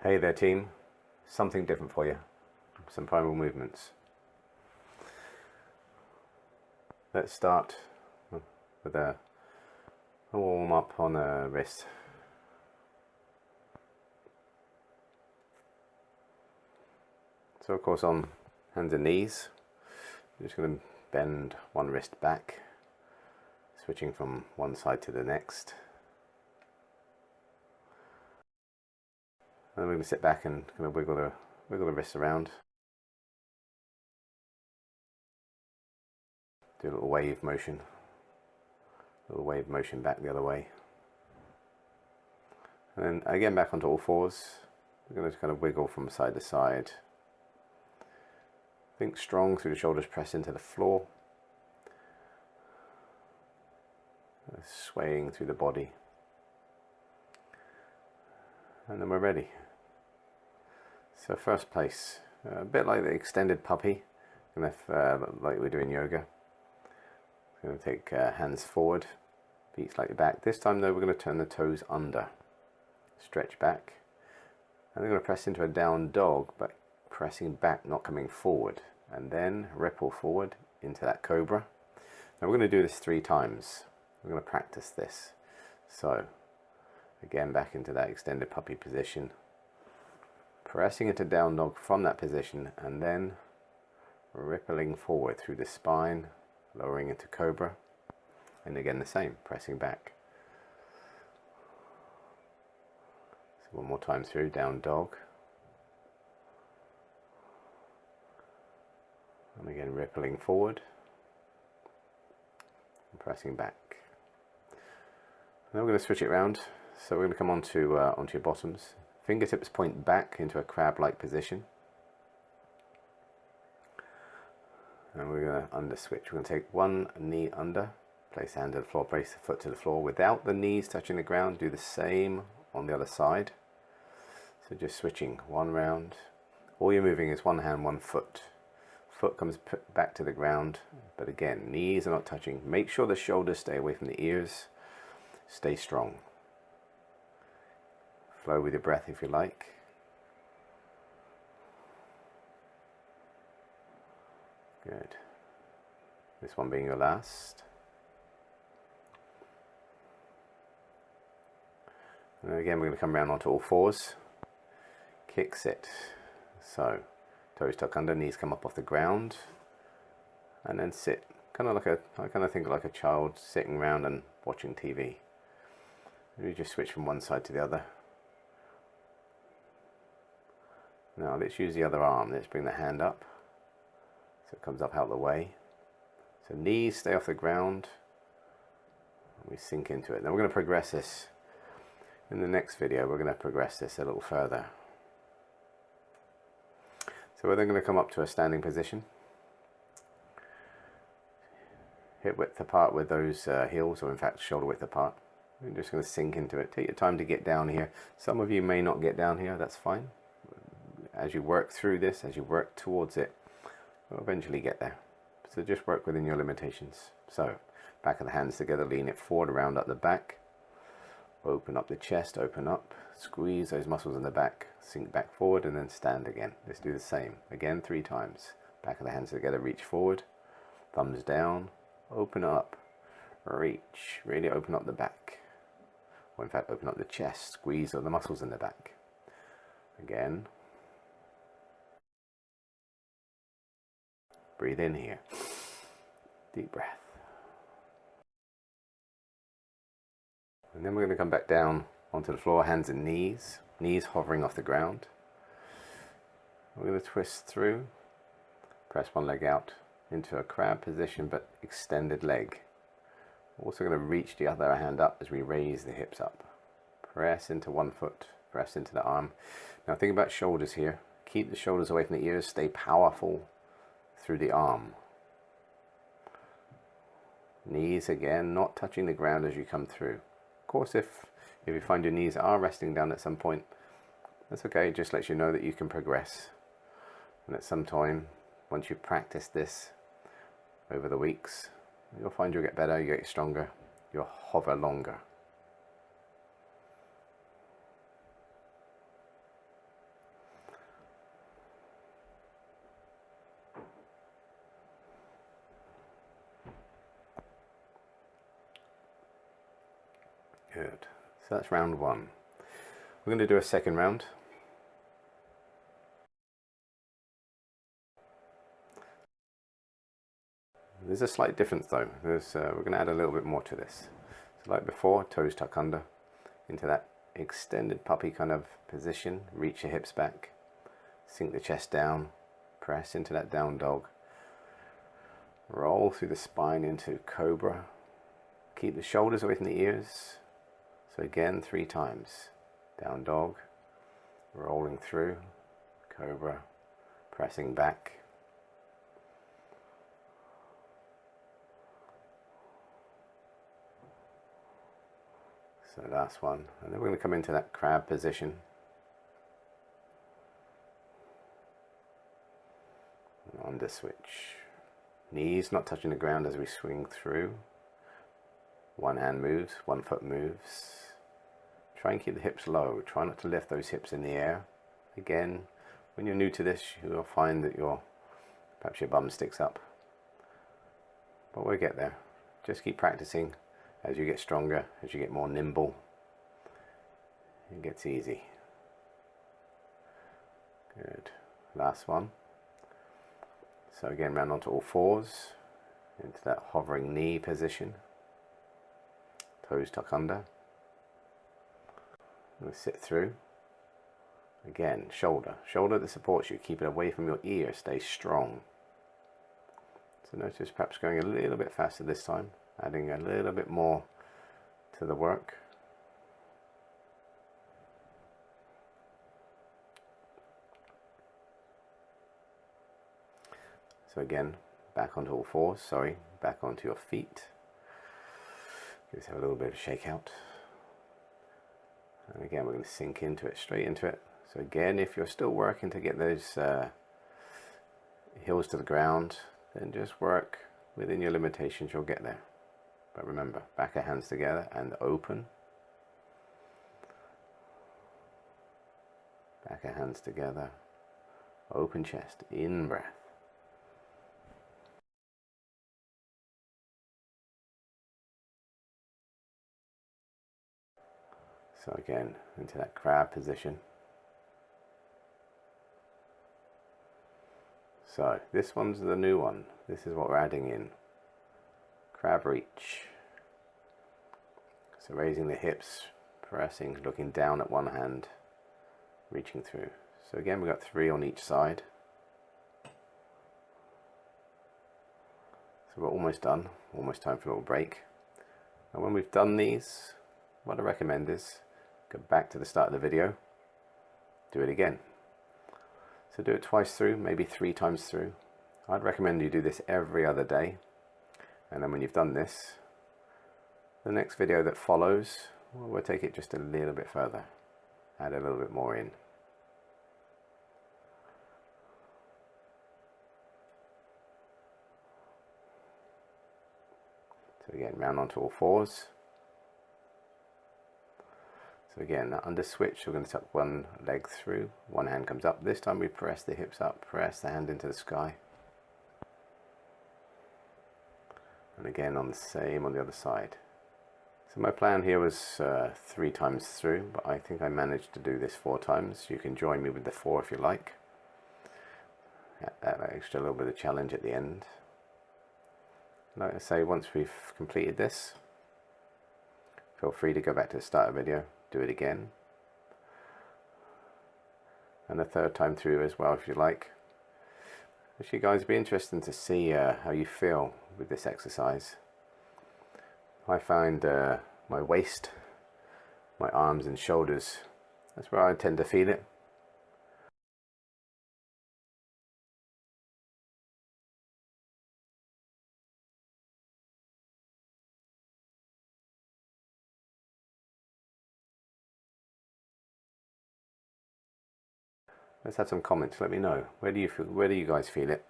Hey there team, something different for you, some primal movements. Let's start with a warm up on the wrist. So of course on hands and knees, I'm just going to bend one wrist back, switching from one side to the next. And then we're going to sit back and kind of wiggle the wrists around. Do a little wave motion back the other way. And then again back onto all fours. We're going to kind of wiggle from side to side. Think strong through the shoulders, press into the floor. Swaying through the body. And then we're ready. So first place, a bit like the extended puppy, like we do in yoga. We're going to take hands forward, feet slightly back. This time though we're going to turn the toes under, stretch back, and we're going to press into a down dog, but pressing back, not coming forward, and then ripple forward into that cobra. Now we're going to do this 3 times. We're going to practice this. So again back into that extended puppy position, pressing into down dog from that position, and then rippling forward through the spine, lowering into cobra, and again the same, pressing back. So one more time through, down dog, and again rippling forward and pressing back. Now we're going to switch it around. So we're going to come onto your bottoms. Fingertips point back into a crab-like position. And we're going to under switch. We're going to take one knee under, place the hand to the floor, place the foot to the floor without the knees touching the ground. Do the same on the other side. So just switching one round. All you're moving is one hand, one foot. Foot comes back to the ground, but again, knees are not touching. Make sure the shoulders stay away from the ears. Stay strong. Flow with your breath if you like. Good. This one being your last. And then again we're going to come around onto all fours. Kick sit. So toes tuck under, knees come up off the ground. And then sit. I kind of think like a child sitting around and watching TV. You just switch from one side to the other. Now let's use the other arm. Let's bring the hand up so it comes up out of the way. So knees stay off the ground. We sink into it. Now we're going to progress this. In the next video we're going to progress this a little further. So we're then going to come up to a standing position. Hip width apart with those heels, or in fact shoulder width apart. We're just going to sink into it. Take your time to get down here. Some of you may not get down here, that's fine. As you work through this, as you work towards it, you'll eventually get there. So just work within your limitations. So back of the hands together, lean it forward, round up the back. Open up the chest, open up. Squeeze those muscles in the back, sink back forward, and then stand again. Let's do the same. Again 3 times. Back of the hands together, reach forward. Thumbs down, open up, reach. Really open up the back. Or in fact, open up the chest, squeeze all the muscles in the back. Again. Breathe in here. Deep breath. And then we're going to come back down onto the floor, hands and knees. Knees hovering off the ground. We're going to twist through. Press one leg out into a crab position, but extended leg. Also going to reach the other hand up as we raise the hips up. Press into one foot, press into the arm. Now think about shoulders here. Keep the shoulders away from the ears. Stay powerful through the arm. Knees again, not touching the ground as you come through. Of course, if you find your knees are resting down at some point, that's okay. It just lets you know that you can progress. And at some time, once you've practiced this over the weeks, you'll find you'll get better, you get stronger, you'll hover longer. Good. So that's round one. We're going to do a second round. There's a slight difference though. We're going to add a little bit more to this. So like before, toes tuck under into that extended puppy kind of position. Reach your hips back, sink the chest down, press into that down dog. Roll through the spine into cobra. Keep the shoulders away from the ears. So again, 3 times. Down dog, rolling through, cobra, pressing back. So last one, and then we're going to come into that crab position. Under switch. Knees not touching the ground as we swing through. One hand moves, one foot moves. Try and keep the hips low. Try not to lift those hips in the air. Again, when you're new to this, you'll find that perhaps your bum sticks up. But we'll get there. Just keep practicing. As you get stronger, as you get more nimble, it gets easy. Good. Last one. So again, round onto all fours, into that hovering knee position. Toes tuck under. We'll sit through. Again, shoulder that supports you. Keep it away from your ear. Stay strong. So notice perhaps going a little bit faster this time. Adding a little bit more to the work. So again, back onto all fours, back onto your feet. Just have a little bit of shakeout. And again, we're going to sink into it, straight into it. So again, if you're still working to get those heels to the ground, then just work within your limitations, you'll get there. But remember, back of hands together and open. Back of hands together, open chest, in breath. So again, into that crab position. So this one's the new one. This is what we're adding in. Crab reach. So raising the hips, pressing, looking down at one hand, reaching through. So again, we've got 3 on each side. So we're almost done. Almost time for a little break. And when we've done these, what I recommend is go back to the start of the video, do it again. So do it twice through, maybe 3 times through. I'd recommend you do this every other day. And then when you've done this, the next video that follows, we'll take it just a little bit further. Add a little bit more in. So again, round onto all fours. So again, that under switch, we're going to tuck one leg through, one hand comes up. This time we press the hips up, press the hand into the sky. And again on the same on the other side. So my plan here was 3 times through, but I think I managed to do this 4 times. You can join me with the 4 if you like. That extra little bit of challenge at the end. Like I say, once we've completed this, feel free to go back to the start of the video, do it again. And a 3rd time through as well if you like. Actually guys, it'd be interesting to see how you feel with this exercise. I find my waist, my arms and shoulders, that's where I tend to feel it. Let's have some comments, let me know. Where do you guys feel it?